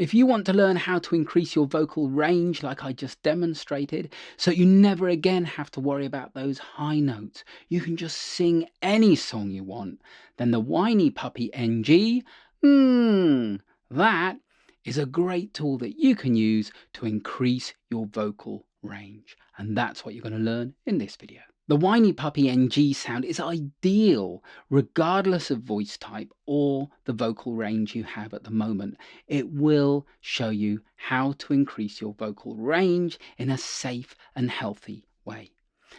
If you want to learn how to increase your vocal range like I just demonstrated, so you never again have to worry about those high notes, you can just sing any song you want, then the Whiny Puppy NG, that is a great tool that you can use to increase your vocal range. And that's what you're going to learn in this video. The Whiny Puppy NG sound is ideal regardless of voice type or the vocal range you have at the moment. It will show you how to increase your vocal range in a safe and healthy way.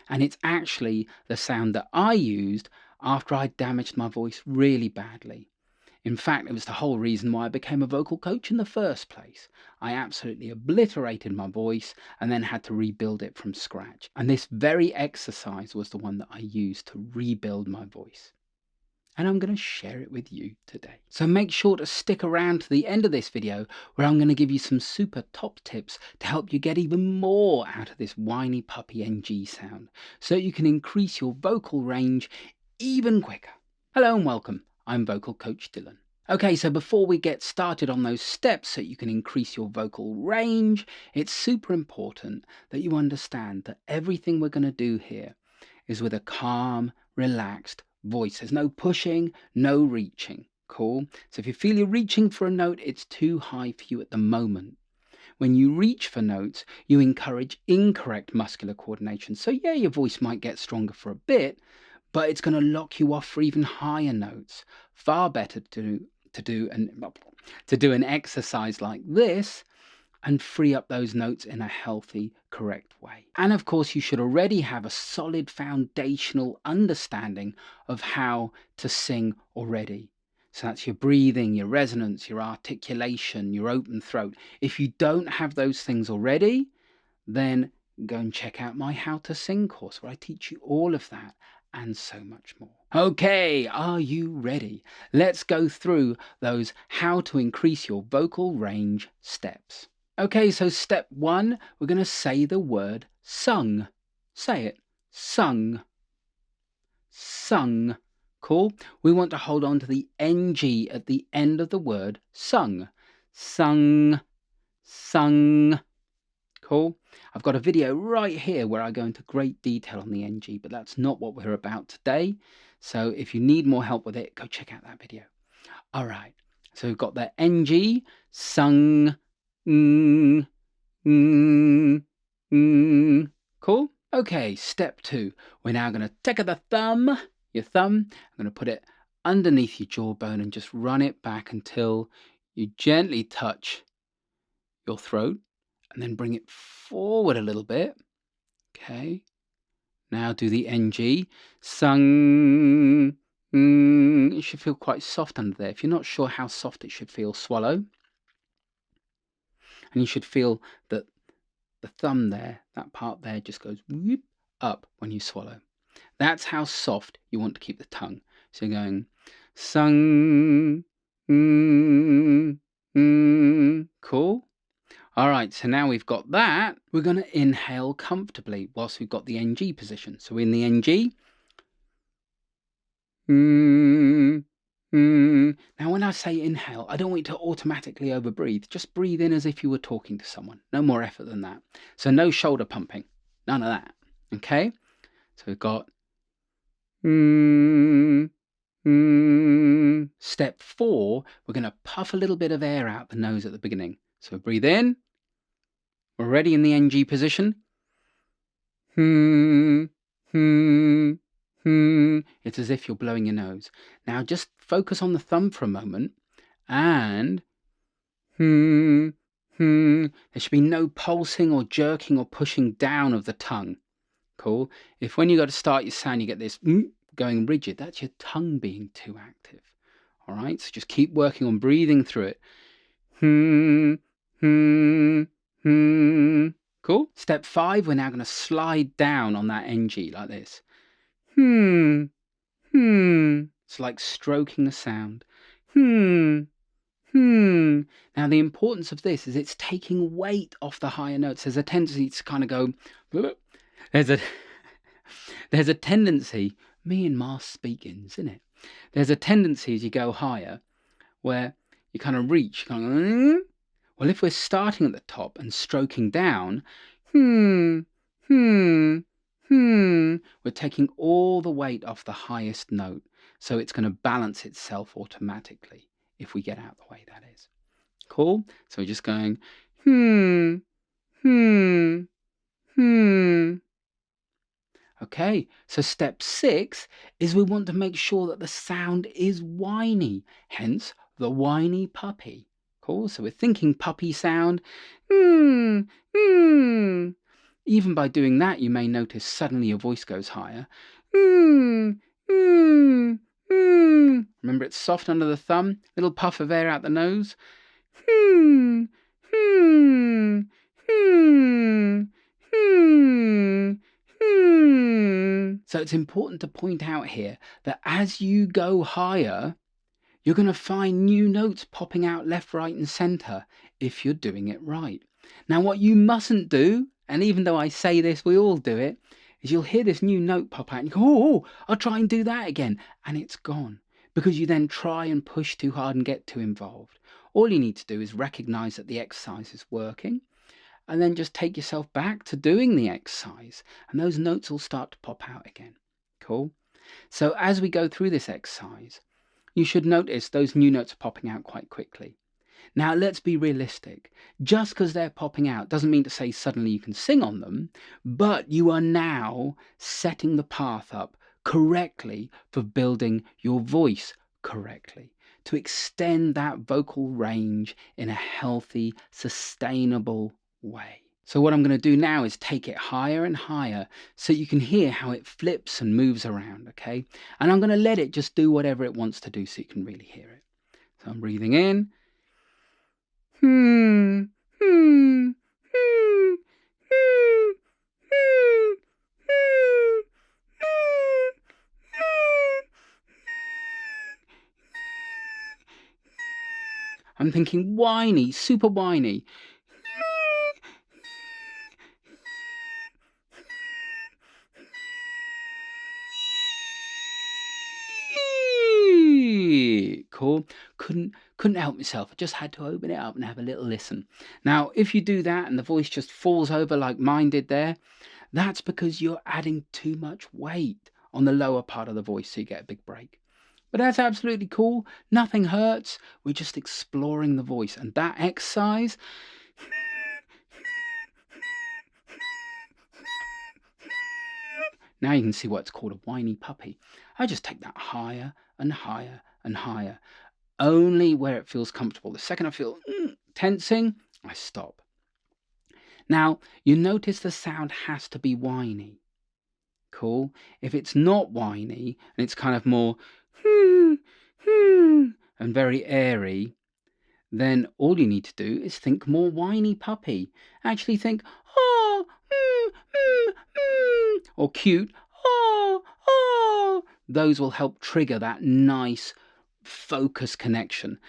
And it's actually the sound that I used after I damaged my voice really badly. In fact, it was the whole reason why I became a vocal coach in the first place. I absolutely obliterated my voice and then had to rebuild it from scratch. And this very exercise was the one that I used to rebuild my voice. And I'm going to share it with you today. So make sure to stick around to the end of this video where I'm going to give you some super top tips to help you get even more out of this Whiny Puppy NG sound so you can increase your vocal range even quicker. Hello and welcome. I'm vocal coach Dylan. Okay, so before we get started on those steps so you can increase your vocal range, it's super important that you understand that everything we're going to do here is with a calm, relaxed voice. There's no pushing, no reaching. Cool? So if you feel you're reaching for a note, it's too high for you at the moment. When you reach for notes, you encourage incorrect muscular coordination. So yeah, your voice might get stronger for a bit, but it's going to lock you off for even higher notes. Far better to do an exercise like this and free up those notes in a healthy, correct way. And of course, you should already have a solid foundational understanding of how to sing already. So that's your breathing, your resonance, your articulation, your open throat. If you don't have those things already, then go and check out my How to Sing course where I teach you all of that and so much more. Okay, are you ready? Let's go through those how to increase your vocal range steps. Okay, so step 1, we're going to say the word sung. Say it. Sung. Sung. Cool? We want to hold on to the NG at the end of the word sung. Sung. Sung. Cool? I've got a video right here where I go into great detail on the NG, but that's not what we're about today. So if you need more help with it, go check out that video. All right. So we've got the NG, sung, Cool? Okay, step 2. We're now going to take your thumb, I'm going to put it underneath your jawbone and just run it back until you gently touch your throat. And then bring it forward a little bit. Okay. Now do the NG. Sung. It should feel quite soft under there. If you're not sure how soft it should feel, swallow. And you should feel that the thumb there, that part there, just goes whoop up when you swallow. That's how soft you want to keep the tongue. So you're going sung. Cool? All right, so now we've got that, we're going to inhale comfortably whilst we've got the NG position. So in the NG. Now when I say inhale, I don't want you to automatically overbreathe. Just breathe in as if you were talking to someone. No more effort than that. So no shoulder pumping. None of that. Okay? So we've got Step 4, we're going to puff a little bit of air out the nose at the beginning. So breathe in. We're already in the NG position. It's as if you're blowing your nose. Now just focus on the thumb for a moment and there should be no pulsing or jerking or pushing down of the tongue. Cool? If when you go to start your sound you get this going rigid, that's your tongue being too active. All right? So just keep working on breathing through it. Cool? Step 5, we're now going to slide down on that NG like this. It's like stroking the sound. Now the importance of this is it's taking weight off the higher notes. There's a tendency to kind of go. There's a tendency. Me and Mars speaking, isn't it? There's a tendency as you go higher, where you kind of reach, Well, if we're starting at the top and stroking down, hmm, hmm, we're taking all the weight off the highest note. So it's going to balance itself automatically if we get out the way, that is. Cool? So we're just going, hmm, hmm, hmm. Okay, so step 6 is we want to make sure that the sound is whiny, hence the whiny puppy. Cool, so we're thinking puppy sound. Hmm, hmm. Even by doing that, you may notice suddenly your voice goes higher. Hmm, hmm, hmm. Remember, it's soft under the thumb, little puff of air out the nose. Hmm, hmm, hmm, hmm, hmm. So it's important to point out here that as you go higher, you're going to find new notes popping out left, right, and center if you're doing it right. Now, what you mustn't do, and even though I say this, we all do it, is you'll hear this new note pop out and you go, oh, I'll try and do that again. And it's gone because you then try and push too hard and get too involved. All you need to do is recognize that the exercise is working and then just take yourself back to doing the exercise and those notes will start to pop out again. Cool? So as we go through this exercise, you should notice those new notes are popping out quite quickly. Now, let's be realistic. Just because they're popping out doesn't mean to say suddenly you can sing on them, but you are now setting the path up correctly for building your voice correctly, to extend that vocal range in a healthy, sustainable way. So what I'm going to do now is take it higher and higher so you can hear how it flips and moves around, okay? And I'm going to let it just do whatever it wants to do so you can really hear it. So I'm breathing in. Hmm, hmm, hmm, hmm, hmm, hmm, I'm thinking whiny, super whiny. Cool. Couldn't help myself. I just had to open it up and have a little listen. Now, if you do that and the voice just falls over like mine did there, that's because you're adding too much weight on the lower part of the voice, so you get a big break. But that's absolutely cool. Nothing hurts. We're just exploring the voice. And that exercise, now you can see what's called a whiny puppy. I just take that higher and higher and higher, only where it feels comfortable. The second I feel tensing, I stop. Now, you notice the sound has to be whiny. Cool. If it's not whiny and it's kind of more and very airy, then all you need to do is think more whiny puppy. Actually think, oh, or cute, oh, oh. Those will help trigger that nice focus connection.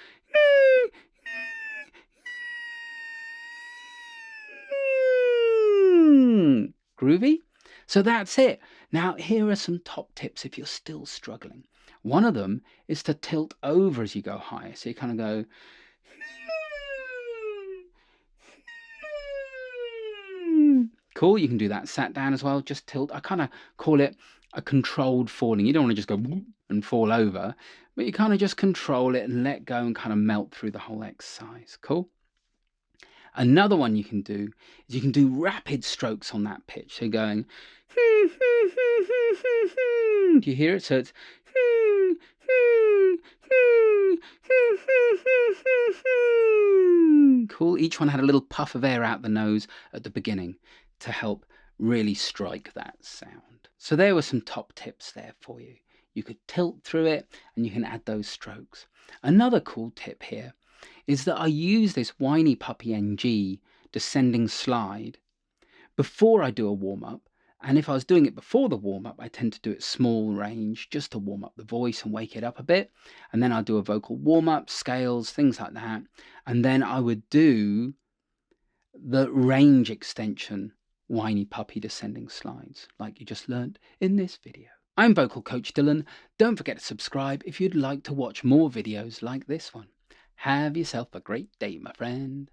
Groovy? So that's it. Now, here are some top tips if you're still struggling. One of them is to tilt over as you go higher. So you kind of go, cool. You can do that sat down as well. Just tilt. I kind of call it a controlled falling. You don't want to just go and fall over, but you kind of just control it and let go and kind of melt through the whole exercise. Cool. Another one you can do is you can do rapid strokes on that pitch. So going, do you hear it? So it's cool. Each one had a little puff of air out the nose at the beginning to help really strike that sound. So there were some top tips there for you. You could tilt through it and you can add those strokes. Another cool tip here is that I use this Whiny Puppy NG descending slide before I do a warm-up. And if I was doing it before the warm-up, I tend to do it small range just to warm up the voice and wake it up a bit. And then I'll do a vocal warm-up, scales, things like that. And then I would do the range extension Whiny Puppy descending slides like you just learned in this video. I'm Vocal Coach Dylan. Don't forget to subscribe if you'd like to watch more videos like this one. Have yourself a great day, my friend.